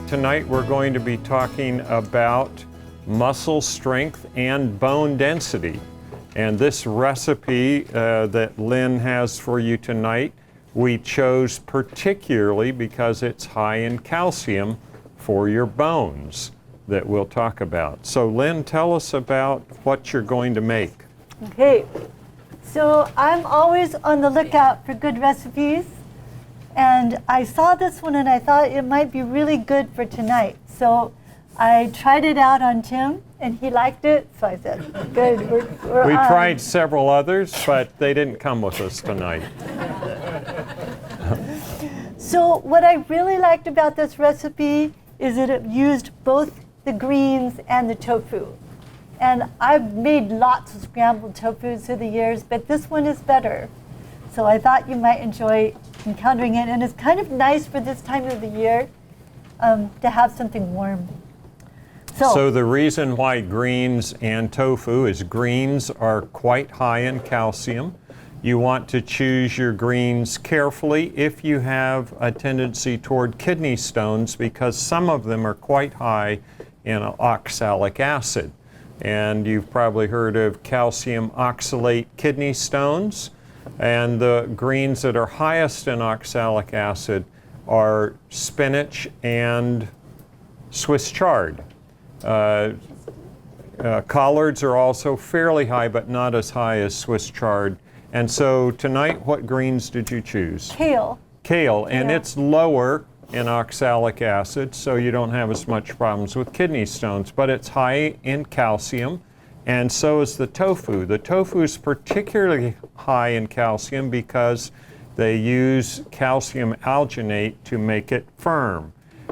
Tonight we're going to be talking about muscle strength and bone density. And this recipe that Lynn has for you tonight, we chose particularly because it's high in calcium for your bones that we'll talk about. So Lynn, tell us about what you're going to make. Okay, so I'm always on the lookout for good recipes. And I saw this one and I thought it might be really good for tonight. So I tried it out on Tim and he liked it. So I said, good, we're We on. tried several others, but they didn't come with us tonight. So what I really liked about this recipe is that it used both the greens and the tofu. And I've made lots of scrambled tofu through the years, but this one is better. So I thought you might enjoy encountering it, and it's kind of nice for this time of the year to have something warm. So the reason why greens and tofu is greens are quite high in calcium. You want to choose your greens carefully if you have a tendency toward kidney stones, because some of them are quite high in oxalic acid. And you've probably heard of calcium oxalate kidney stones. And the greens that are highest in oxalic acid are spinach and Swiss chard. Collards are also fairly high, but not as high as Swiss chard. And so tonight, what greens did you choose? Kale. Kale, and it's lower in oxalic acid, so you don't have as much problems with kidney stones, but it's high in calcium. And so is the tofu. The tofu is particularly high in calcium because they use calcium alginate to make it firm.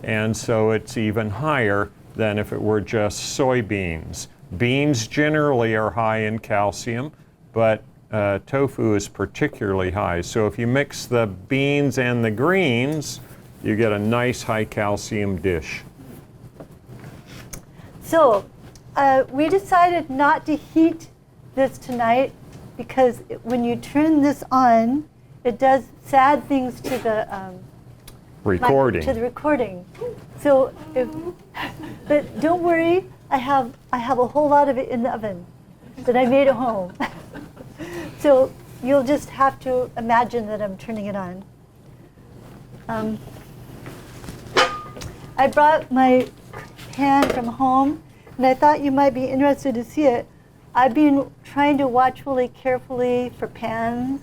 And so it's even higher than if it were just soybeans. Beans generally are high in calcium, but tofu is particularly high. So if you mix the beans and the greens, you get a nice high calcium dish. So we decided not to heat this tonight because when you turn this on, it does sad things to the recording. So, but don't worry, I have a whole lot of it in the oven that I made at home. So you'll just have to imagine that I'm turning it on. I brought my pan from home, and I thought you might be interested to see it. I've been trying to watch really carefully for pans,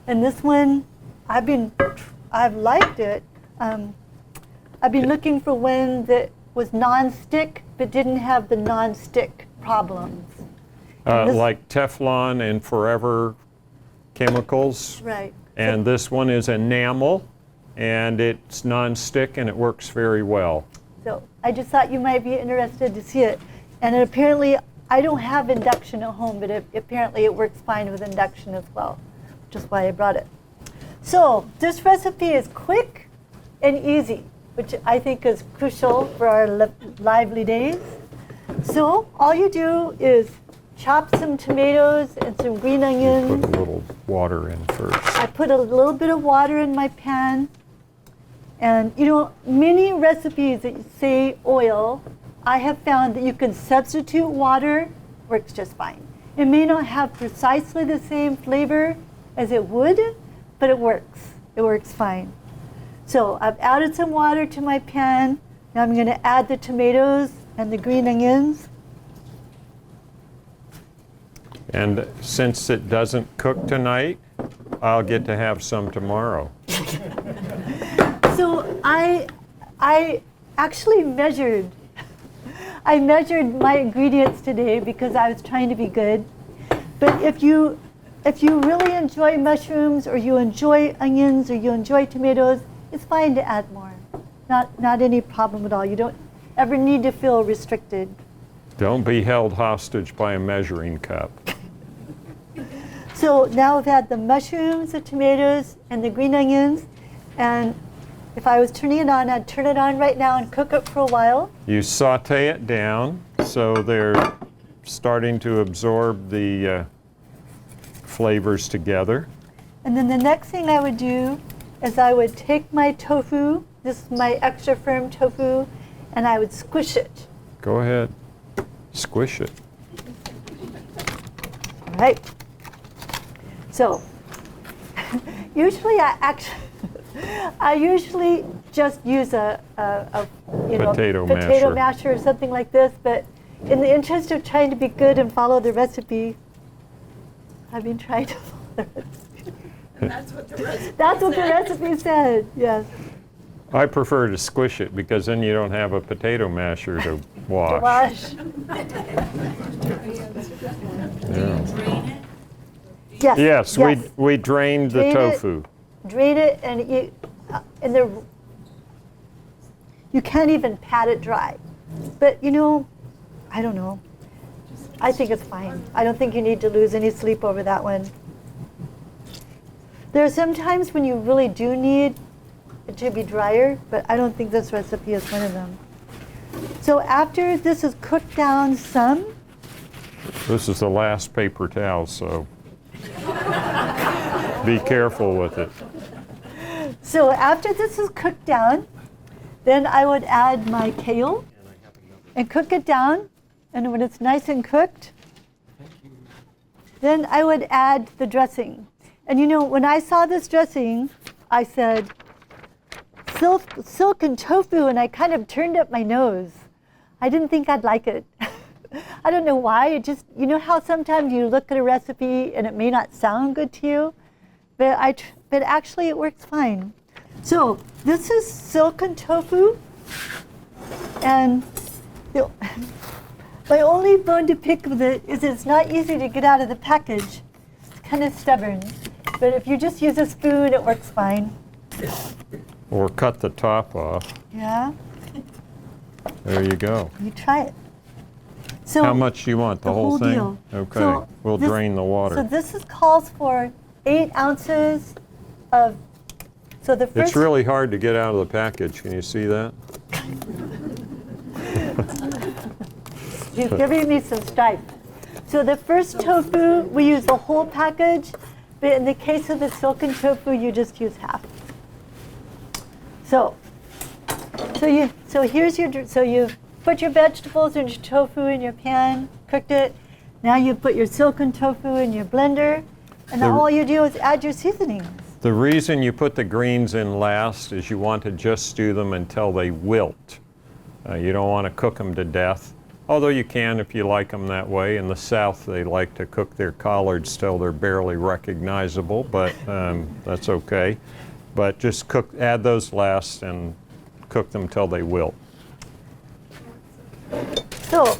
and this one, I've liked it. I've been looking for one that was non-stick, but didn't have the non-stick problems. Like Teflon and Forever chemicals. Right. And this one is enamel, and it's non-stick, and it works very well. So I just thought you might be interested to see it. And apparently, I don't have induction at home, but apparently it works fine with induction as well, which is why I brought it. So this recipe is quick and easy, which I think is crucial for our lively days. So all you do is chop some tomatoes and some green onions. You put a little water in first. I put a little bit of water in my pan. And you know, many recipes that say oil, I have found that you can substitute water, works just fine. It may not have precisely the same flavor as it would, but it works. It works fine. So I've added some water to my pan. Now I'm going to add the tomatoes and the green onions. And since it doesn't cook tonight, I'll get to have some tomorrow. So I actually measured my ingredients today because I was trying to be good. But if you really enjoy mushrooms, or you enjoy onions, or you enjoy tomatoes, it's fine to add more. Not any problem at all. You don't ever need to feel restricted. Don't be held hostage by a measuring cup. So now I've had the mushrooms, the tomatoes, and the green onions. And if I was turning it on, I'd turn it on right now and cook it for a while. You saute it down so they're starting to absorb the flavors together. And then the next thing I would do is I would take my tofu, this is my extra firm tofu, and I would squish it. Go ahead. Squish it. All right. So usually I usually just use a Potato potato masher. masher or something like this, but in the interest of trying to be good and follow the recipe, I've been trying to follow the recipe. That's what the recipe That's what the said. recipe said, yes. I prefer to squish it because then you don't have a potato masher to wash. Wash. Yeah. Drain it. Yes. Yes, yes. we drained the Drain it. tofu. Drain it, and you can't even pat it dry. But I don't know. I think it's fine. I don't think you need to lose any sleep over that one. There are some times when you really do need it to be drier, but I don't think this recipe is one of them. So after this is cooked down some, This is the last paper towel, so be careful with it. so after this is cooked down, then I would add my kale and cook it down. And when it's nice and cooked, then I would add the dressing. And when I saw this dressing, I said, silken tofu, and I kind of turned up my nose. I didn't think I'd like it. I don't know why. It just, how sometimes you look at a recipe and it may not sound good to you, but actually it works fine. So this is silken tofu, and my only bone to pick with it is it's not easy to get out of the package. It's kind of stubborn, but if you just use a spoon, it works fine. Or cut the top off. Yeah, There you go. you try it. So How much do you want? The whole thing? deal. Okay. So We'll this- drain the So water. this calls for 8 ounces of. So the first. It's really hard to get out of the package. Can you see that? He's giving me some strife. So the first tofu, we use the whole package, but in the case of the silken tofu, you just use half. So here's your. So you put your vegetables and your tofu in your pan, cooked it. Now you put your silken tofu in your blender, and then all you do is add your seasonings. The reason you put the greens in last is you want to just stew them until they wilt. You don't want to cook them to death, although you can if you like them that way. In the South, they like to cook their collards till they're barely recognizable, but that's okay. But just add those last and cook them till they wilt. So,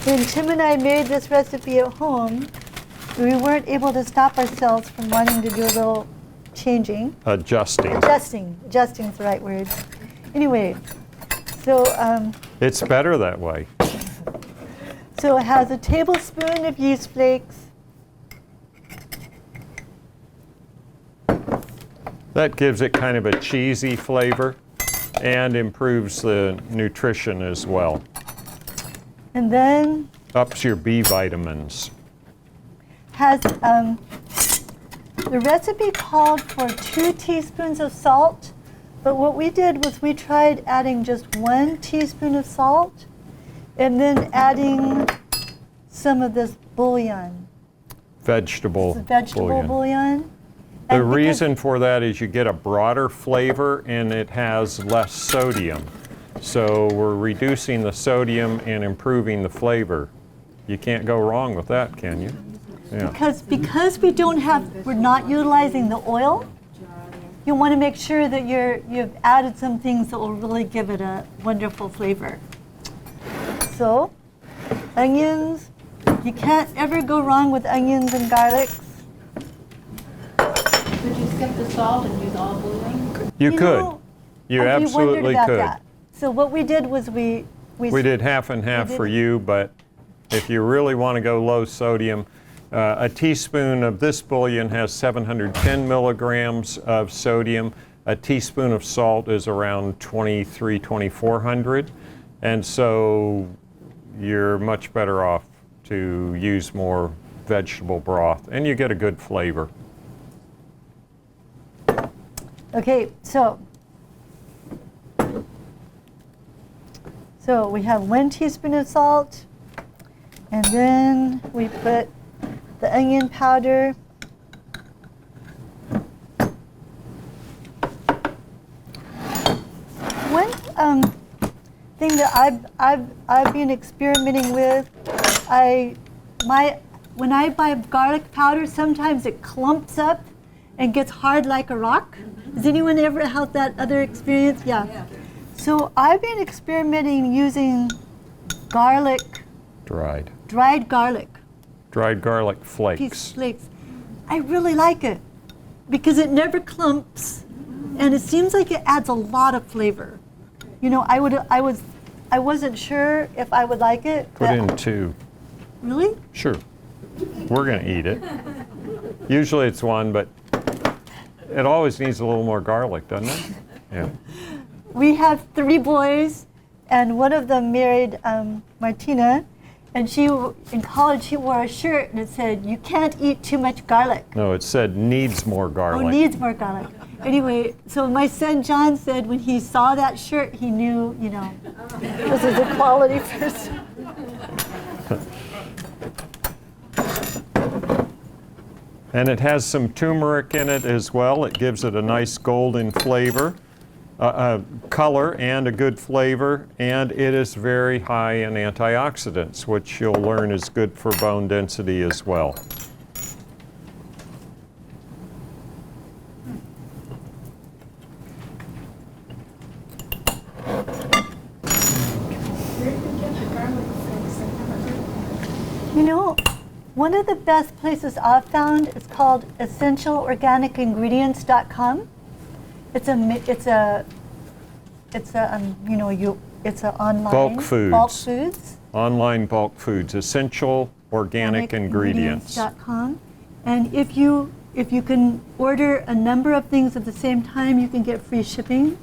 when Tim and I made this recipe at home, we weren't able to stop ourselves from wanting to do a little changing. Adjusting. Adjusting is the right word. Anyway, so It's better that way. so it has a tablespoon of yeast flakes, That gives it kind of a cheesy flavor and improves the nutrition as well. and then Ups your B vitamins. has the recipe called for 2 teaspoons of salt, but what we did was we tried adding just 1 teaspoon of salt and then adding some of this bouillon, Vegetable vegetable bouillon. The And because- reason for that is you get a broader flavor and it has less sodium. So we're reducing the sodium and improving the flavor. You can't go wrong with that, can you? Yeah. Because we're not utilizing the oil, you want to make sure that you've added some things that will really give it a wonderful flavor. So, onions, you can't ever go wrong with onions and garlics. Could you skip the salt and use all bouillon? You could. know, You we wondered absolutely about could. that. So what we did was we We did half and half for did- you, but if you really want to go low sodium, a teaspoon of this bouillon has 710 milligrams of sodium. A teaspoon of salt is around 2400. And so you're much better off to use more vegetable broth, and you get a good flavor. Okay, so we have 1 teaspoon of salt, and then we put the onion powder. One thing that I've been experimenting with, when I buy garlic powder, sometimes it clumps up and gets hard like a rock. Has anyone ever had that other experience? Yeah. So I've been experimenting using garlic, Dried. dried garlic. Dried garlic flakes. Flakes. I really like it because it never clumps, and it seems like it adds a lot of flavor. You know, I wasn't sure if I would like it. Put in 2. Really? Sure. We're going to eat it. Usually it's 1, but it always needs a little more garlic, doesn't it? Yeah. We have 3 boys, and one of them married Martina, and in college she wore a shirt and it said, "You can't eat too much garlic." No, it said needs more garlic. Oh, needs more garlic. Anyway, so my son John said when he saw that shirt, he knew, you know, this is a quality person. And it has some turmeric in it as well. It gives it a nice golden flavor, color, and a good flavor. And it is very high in antioxidants, which you'll learn is good for bone density as well. You know, one of the best places I've found is called essentialorganicingredients.com. It's an online Bulk foods. Bulk foods. Online bulk foods, essential organic ingredients. Ingredients.com. And if you can order a number of things at the same time, you can get free shipping.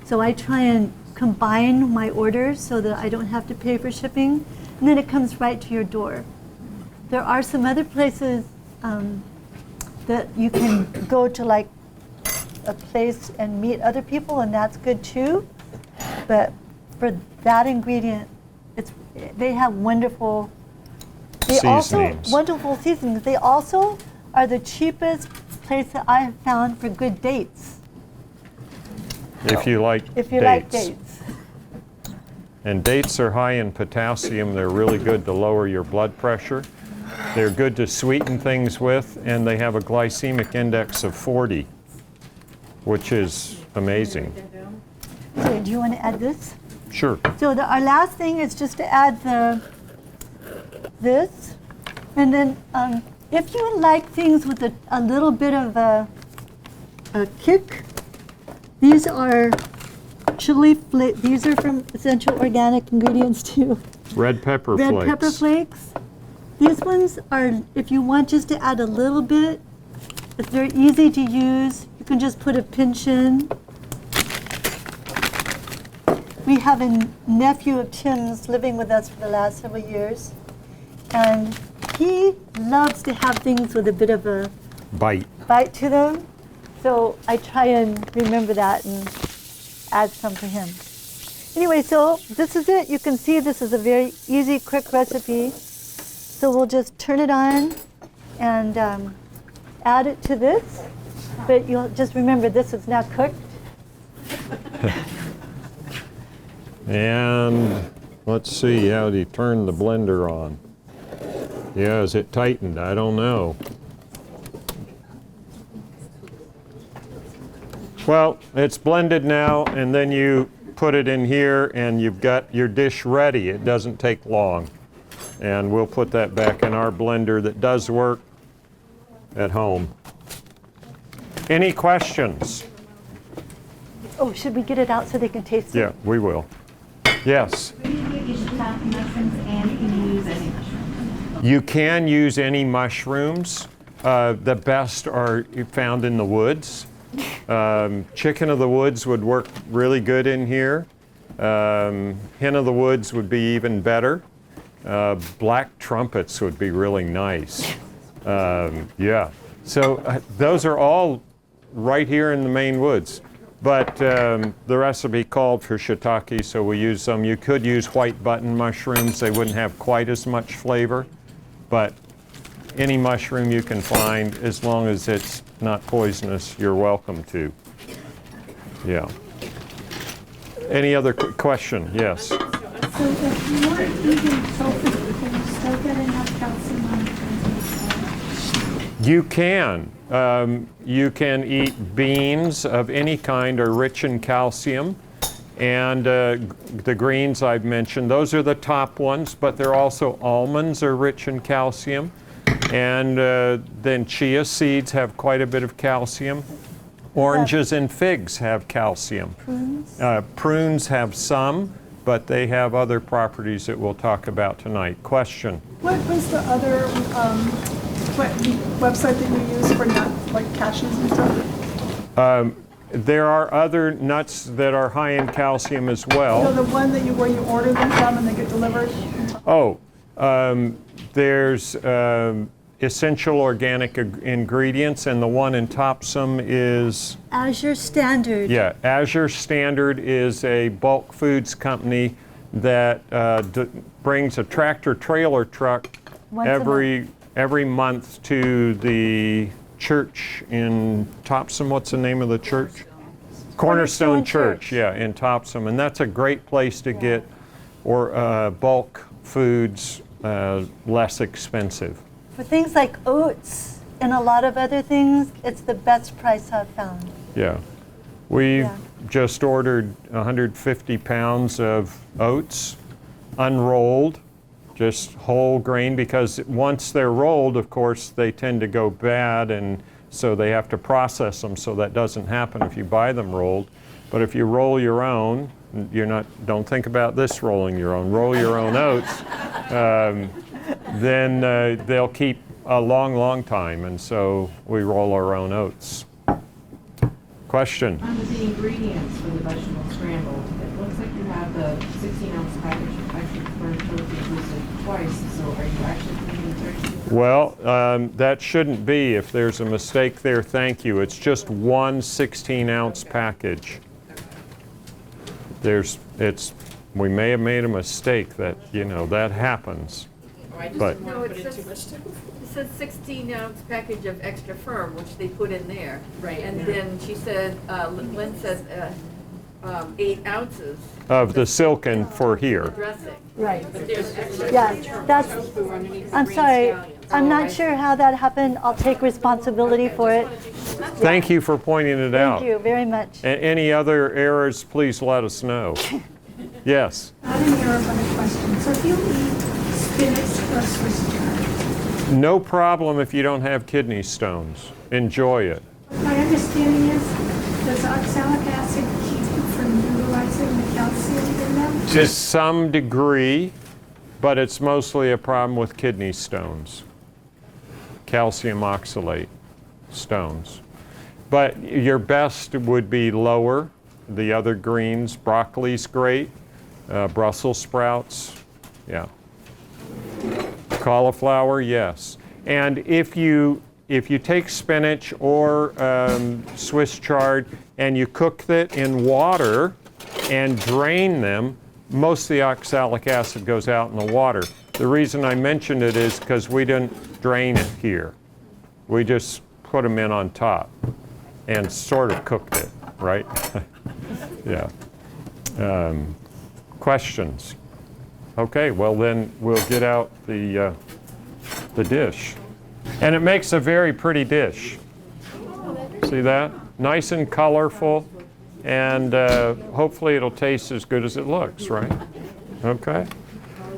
So I try and combine my orders so that I don't have to pay for shipping, and then it comes right to your door. There are some other places that you can go to, like a place and meet other people, and that's good too. But for that ingredient, they have wonderful Seasonings. Wonderful seasonings. They also are the cheapest place that I have found for good dates. If you like Like dates. And dates are high in potassium. They're really good to lower your blood pressure. They're good to sweeten things with, and they have a glycemic index of 40, which is amazing. Okay, do you want to add this? Sure. So our last thing is just to add this, and then if you like things with a little bit of a kick, these are chili flakes. These are from Essential Organic Ingredients too. Red pepper Red flakes. pepper flakes. These ones are, if you want just to add a little bit, it's very easy to use. You can just put a pinch in. We have a nephew of Tim's living with us for the last several years, and he loves to have things with a bit of a Bite. bite to them. So I try and remember that and add some for him. Anyway, so this is it. You can see this is a very easy, quick recipe. So we'll just turn it on and add it to this. But you'll just remember this is now cooked. And let's see, how do you turn the blender on? Yeah, is it tightened? I don't know. Well, it's blended now, and then you put it in here and you've got your dish ready. It doesn't take long. And we'll put that back in our blender that does work at home. Any questions? Oh, should we get it out so they can taste it? Yeah, we will. Yes? You can use any mushrooms. The best are found in the woods. Chicken of the woods would work really good in here. Hen of the woods would be even better. Black trumpets would be really nice. Yeah. So those are all right here in the Maine woods. But the recipe called for shiitake, so we use some. You could use white button mushrooms. They wouldn't have quite as much flavor. But any mushroom you can find, as long as it's not poisonous, you're welcome to. Yeah. Any other question? Yes. So if you weren't eating tofu, can you still get enough calcium on it? You can. You can eat beans of any kind are rich in calcium. And the greens I've mentioned, those are the top ones, but they're also almonds are rich in calcium. And then chia seeds have quite a bit of calcium. Oranges and figs have calcium. Prunes? Prunes have some, but they have other properties that we'll talk about tonight. Question? What was the other website that you use for nuts, like cashews and stuff? There are other nuts that are high in calcium as well. So the one that where you order them from and they get delivered? Oh, there's essential organic ingredients, and the one in Topsom is... Azure Standard. Yeah, Azure Standard is a bulk foods company that brings a tractor trailer truck every month to the church in Topsom. What's the name of the church? Cornerstone Church, yeah, in Topsom. And that's a great place to get bulk foods less expensive. For things like oats and a lot of other things, it's the best price I've found. Yeah. We've just ordered 150 pounds of oats, unrolled, just whole grain, because once they're rolled, of course, they tend to go bad, and so they have to process them, so that doesn't happen if you buy them rolled. But if you roll your own, don't think about this rolling your own, roll your own oats, then they'll keep a long, long time, and so we roll our own oats. Question? Under the ingredients for the vegetable scramble, it looks like you have the 16-ounce package of extra firm turkey listed twice, so are you actually putting the turkey? Well, that shouldn't be. If there's a mistake there, thank you. It's just one 16-ounce package. We may have made a mistake that happens. But No, it says 16-ounce package of extra firm, which they put in there. Right. And then she said, Lynn says 8 ounces of the silken for here. dressing. Right. But there's extra Yeah, that's, I'm sorry, I'm not sure how that happened. I'll take responsibility for it. Thank you for pointing it out. Thank you very much. Any other errors, please let us know. Yes. Not an error, but a question. So if you eat spinach or Swiss chard, No problem if you don't have kidney stones. Enjoy it. my understanding is, does oxalic acid keep you from utilizing the calcium in them? To some degree, but it's mostly a problem with kidney stones. Calcium oxalate stones. But your best would be lower. The other greens, broccoli's great. Brussels sprouts, yeah. Cauliflower, yes. And if you take spinach or Swiss chard and you cook it in water and drain them, most of the oxalic acid goes out in the water. The reason I mentioned it is because we didn't drain it here. We just put them in on top and sort of cooked it, right? Yeah. Questions? Okay, well then we'll get out the dish. And it makes a very pretty dish. See that? Nice and colorful, and hopefully it'll taste as good as it looks, right? Okay.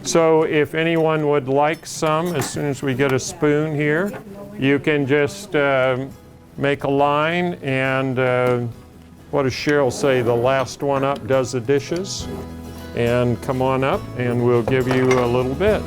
So if anyone would like some, as soon as we get a spoon here, you can just make a line, and what does Cheryl say? The last one up does the dishes. And come on up, and we'll give you a little bit.